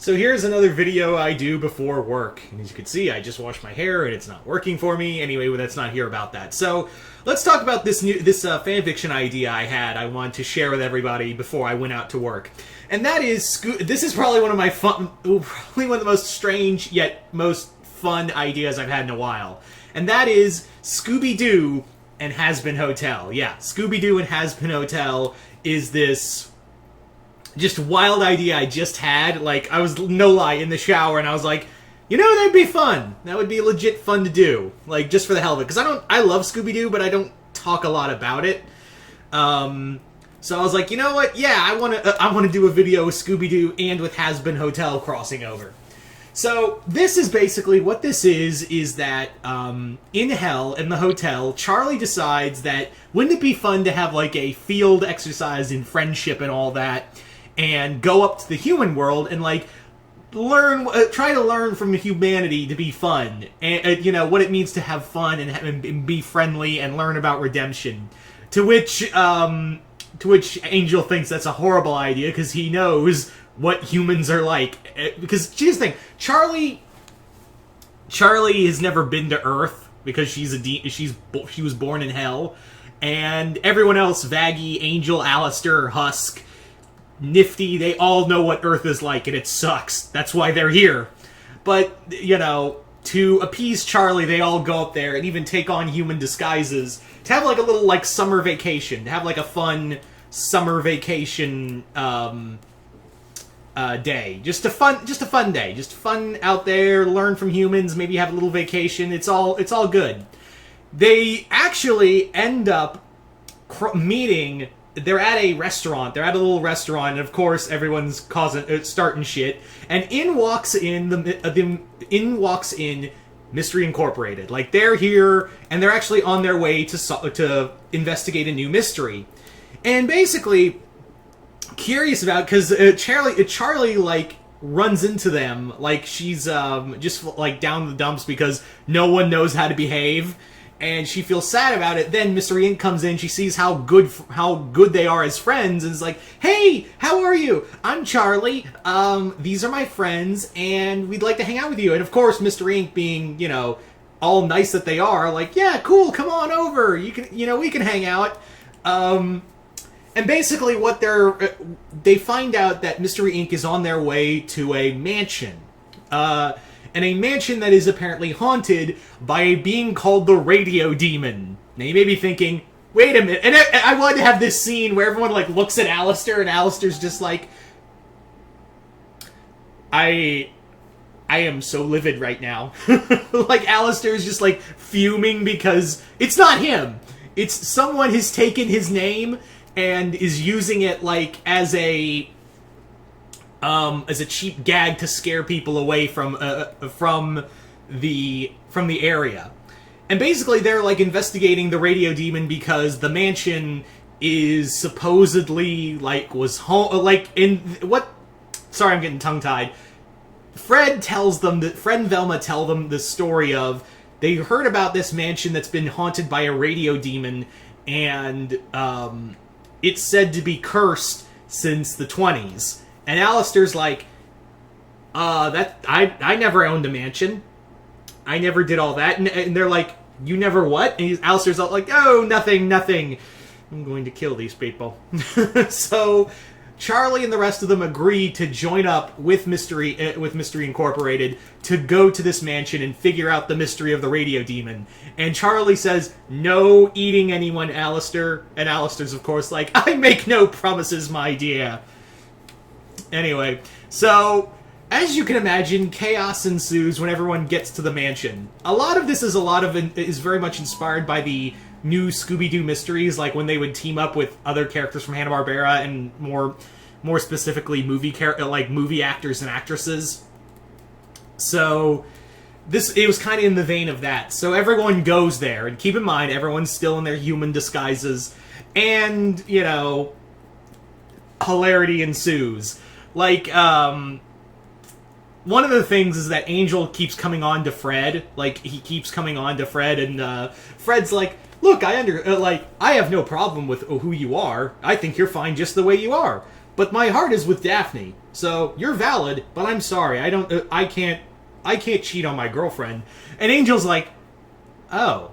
So here's another video I do before work. And as you can see, I just washed my hair and it's not working for me. Anyway, well, let's not hear about that. So let's talk about this fanfiction idea I had. I wanted to share with everybody before I went out to work. And that is, this is probably one of the most strange yet most fun ideas I've had in a while. And that is Scooby-Doo and Hazbin Hotel. Yeah, Scooby-Doo and Hazbin Hotel is this just wild idea I just had. Like, I was, no lie, in the shower, and I was like, you know, that'd be fun. That would be legit fun to do. Like, just for the hell of it. Because I love Scooby-Doo, but I don't talk a lot about it. So I was like, you know what? Yeah, I want to do a video with Scooby-Doo and with Hazbin Hotel crossing over. So this is basically what this is that in hell, in the hotel, Charlie decides that wouldn't it be fun to have like a field exercise in friendship and all that, and go up to the human world and like try to learn from humanity to be fun, and you know what it means to have fun and be friendly and learn about redemption. To which Angel thinks that's a horrible idea because he knows what humans are like. Because here's the thing, Charlie has never been to Earth because she was born in hell, and everyone else, Vaggie, Angel, Alistair, Husk, Nifty, they all know what Earth is like, and it sucks. That's why they're here. But, you know, to appease Charlie, they all go up there and even take on human disguises to have like a little like summer vacation, to have like a fun summer vacation day. Just a fun day. Just fun out there, learn from humans, maybe have a little vacation. It's all good. They actually end up meeting. They're at a restaurant. They're at a little restaurant, and of course, everyone's starting shit. And in walks in Mystery Incorporated. Like, they're here, and they're actually on their way to investigate a new mystery. And basically, curious about, because Charlie like runs into them like she's just like down the dumps because no one knows how to behave. And she feels sad about it. Then Mystery Inc. comes in. She sees how good they are as friends, and is like, "Hey, how are you? I'm Charlie. These are my friends, and we'd like to hang out with you." And of course, Mystery Inc. being, you know, all nice that they are, like, "Yeah, cool. Come on over. We can hang out." And basically, they find out that Mystery Inc. is on their way to a mansion. And a mansion that is apparently haunted by a being called the Radio Demon. Now you may be thinking, wait a minute, and I wanted to have this scene where everyone like looks at Alistair, and Alistair's just like, I am so livid right now. Like, Alistair's just like fuming because it's not him. It's someone has taken his name and is using it like as a cheap gag to scare people away from the area. And basically they're like investigating the Radio Demon because the mansion is supposedly like sorry, I'm getting tongue-tied. Fred and Velma tell them the story of they heard about this mansion that's been haunted by a Radio Demon, and it's said to be cursed since the 20s. And Alistair's like, I never owned a mansion. I never did all that. And they're like, you never what? And Alistair's all like, oh, nothing. I'm going to kill these people. So Charlie and the rest of them agree to join up with Mystery Incorporated to go to this mansion and figure out the mystery of the Radio Demon. And Charlie says, no eating anyone, Alistair. And Alistair's, of course, like, I make no promises, my dear. Anyway, so as you can imagine, chaos ensues when everyone gets to the mansion. A lot of this is very much inspired by the new Scooby-Doo mysteries, like when they would team up with other characters from Hanna-Barbera and more specifically movie actors and actresses. So it was kind of in the vein of that. So everyone goes there, and keep in mind, everyone's still in their human disguises, and, you know, hilarity ensues. Like, one of the things is that Angel keeps coming on to Fred. Like, he keeps coming on to Fred, and Fred's like, look, I have no problem with who you are. I think you're fine just the way you are. but my heart is with Daphne. So you're valid, but I'm sorry. I can't cheat on my girlfriend. And Angel's like, oh,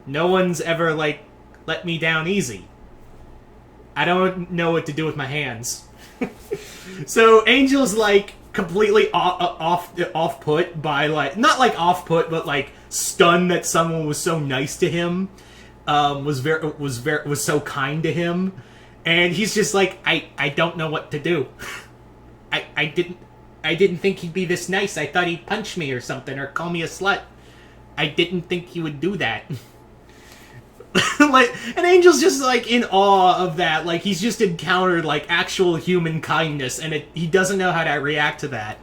no one's ever, like, let me down easy. I don't know what to do with my hands. So Angel's, like, completely off-put by, like, not like off-put, but, like, stunned that someone was so nice to him, was so kind to him. And he's just like, I don't know what to do. I didn't think he'd be this nice. I thought he'd punch me or something, or call me a slut. I didn't think he would do that. Like, and Angel's just, like, in awe of that. Like, he's just encountered, like, actual human kindness, and he doesn't know how to react to that.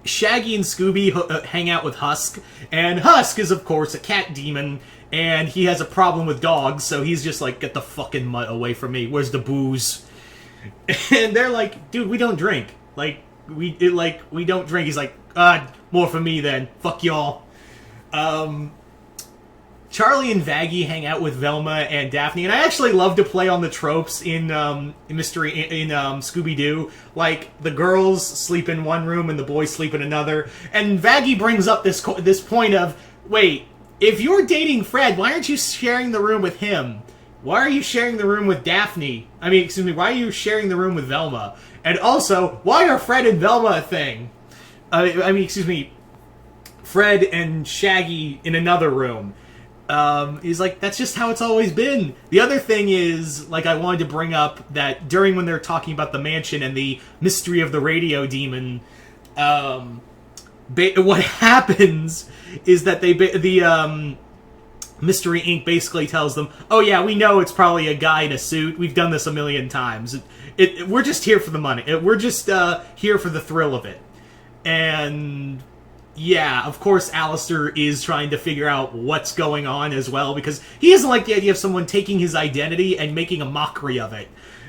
Shaggy and Scooby hang out with Husk, and Husk is, of course, a cat demon, and he has a problem with dogs, so he's just like, get the fucking mutt away from me. Where's the booze? And they're like, dude, we don't drink. We don't drink. He's like, more for me then. Fuck y'all. Charlie and Vaggie hang out with Velma and Daphne, and I actually love to play on the tropes in Scooby-Doo. Like, the girls sleep in one room and the boys sleep in another. And Vaggie brings up this point of, wait, if you're dating Fred, why aren't you sharing the room with him? Why are you sharing the room with Daphne? Why are you sharing the room with Velma? And also, why are Fred and Velma a thing? Fred and Shaggy in another room. He's like, that's just how it's always been. The other thing is, like, I wanted to bring up that during when they're talking about the mansion and the mystery of the radio demon, what happens is that Mystery Inc. basically tells them, oh yeah, we know it's probably a guy in a suit. We've done this a million times. We're just here for the money. We're just here for the thrill of it. And yeah, of course Alistair is trying to figure out what's going on as well, because he doesn't like the idea of someone taking his identity and making a mockery of it.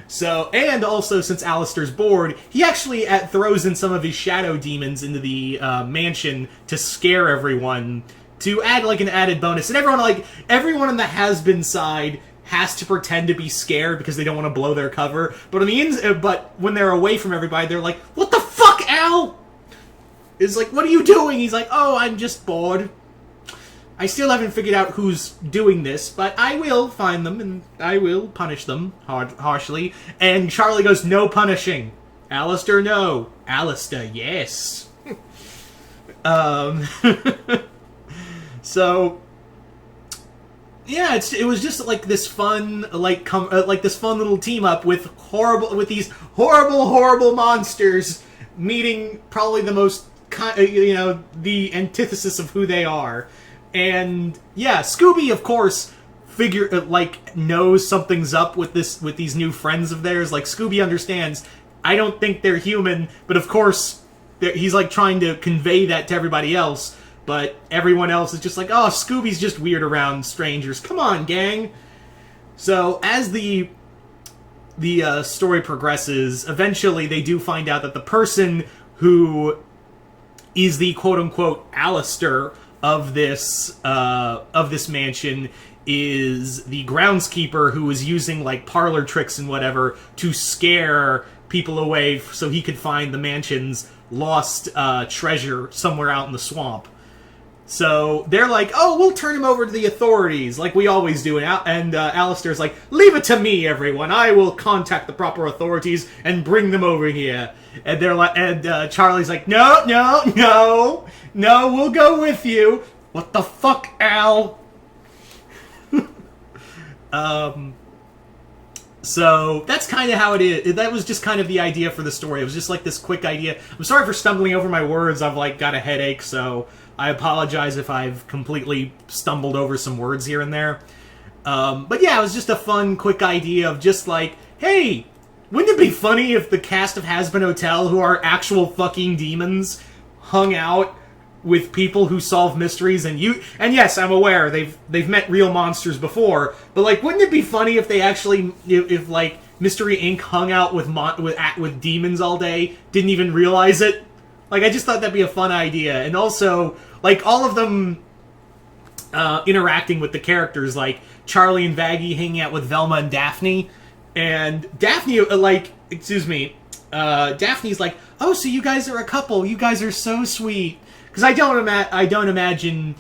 So, and also, since Alistair's bored, he actually throws in some of his shadow demons into the mansion to scare everyone, to add, like, an added bonus. And everyone on the Hazbin side has to pretend to be scared because they don't want to blow their cover. But but when they're away from everybody, they're like, what the fuck, Al? It's like, what are you doing? He's like, oh, I'm just bored. I still haven't figured out who's doing this, but I will find them, and I will punish them harshly. And Charlie goes, no punishing. Alistair, no. Alistair, yes. So, yeah, it was just like this fun, this fun little team up with these horrible monsters meeting probably the most, the antithesis of who they are. And yeah, Scooby, of course, knows something's up with these new friends of theirs. Like, Scooby understands, I don't think they're human, but of course, he's like trying to convey that to everybody else. But everyone else is just like, oh, Scooby's just weird around strangers. Come on, gang. So as the story progresses, eventually they do find out that the person who is the quote-unquote Alistair of this mansion is the groundskeeper who was using, like, parlor tricks and whatever to scare people away so he could find the mansion's lost treasure somewhere out in the swamp. So they're like, oh, we'll turn him over to the authorities, like we always do. And Alistair's like, leave it to me, everyone. I will contact the proper authorities and bring them over here. And they're like, and Charlie's like, no, we'll go with you. What the fuck, Al? So that's kind of how it is. That was just kind of the idea for the story. It was just like this quick idea. I'm sorry for stumbling over my words. I've, like, got a headache, so I apologize if I've completely stumbled over some words here and there. But yeah, it was just a fun, quick idea of just like, hey, wouldn't it be funny if the cast of Hazbin Hotel, who are actual fucking demons, hung out with people who solve mysteries? And yes, I'm aware they've met real monsters before, but, like, wouldn't it be funny if they actually, if like Mystery Inc. hung out with demons all day, didn't even realize it? Like, I just thought that'd be a fun idea. And also, like, all of them interacting with the characters, like Charlie and Vaggie hanging out with Velma and Daphne, and Daphne, Daphne's like, oh, so you guys are a couple, you guys are so sweet, because I don't imagine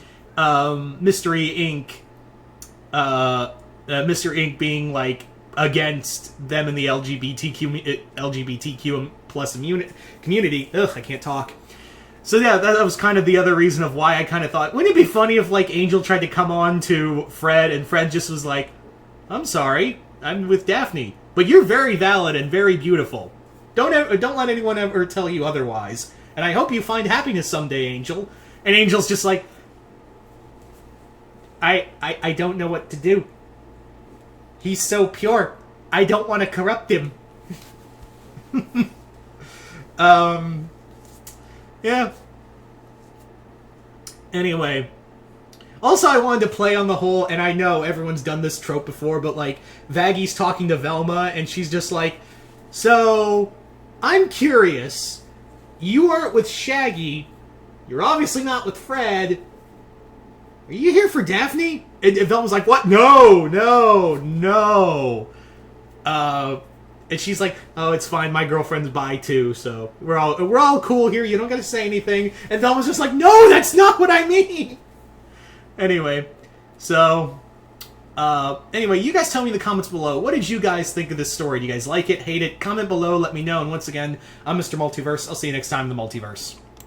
Mystery Inc. Mr. Inc. being like against them in the LGBTQ plus community. Ugh, I can't talk. So yeah, that was kind of the other reason of why I kind of thought, wouldn't it be funny if like Angel tried to come on to Fred and Fred just was like, I'm sorry, I'm with Daphne, but you're very valid and very beautiful. Don't let anyone ever tell you otherwise. And I hope you find happiness someday, Angel. And Angel's just like, I don't know what to do. He's so pure. I don't want to corrupt him. Yeah. Anyway. Also, I wanted to play on the whole, and I know everyone's done this trope before, but, like, Vaggie's talking to Velma, and she's just like, so, I'm curious. You aren't with Shaggy. You're obviously not with Fred. Are you here for Daphne? And Velma's like, what? No. And she's like, oh, it's fine. My girlfriend's bi too, so we're all cool here. You don't gotta say anything. And Velma's just like, no, that's not what I mean. Anyway, so you guys tell me in the comments below. What did you guys think of this story? Do you guys like it? Hate it? Comment below. Let me know. And once again, I'm Mr. Multiverse. I'll see you next time in the Multiverse.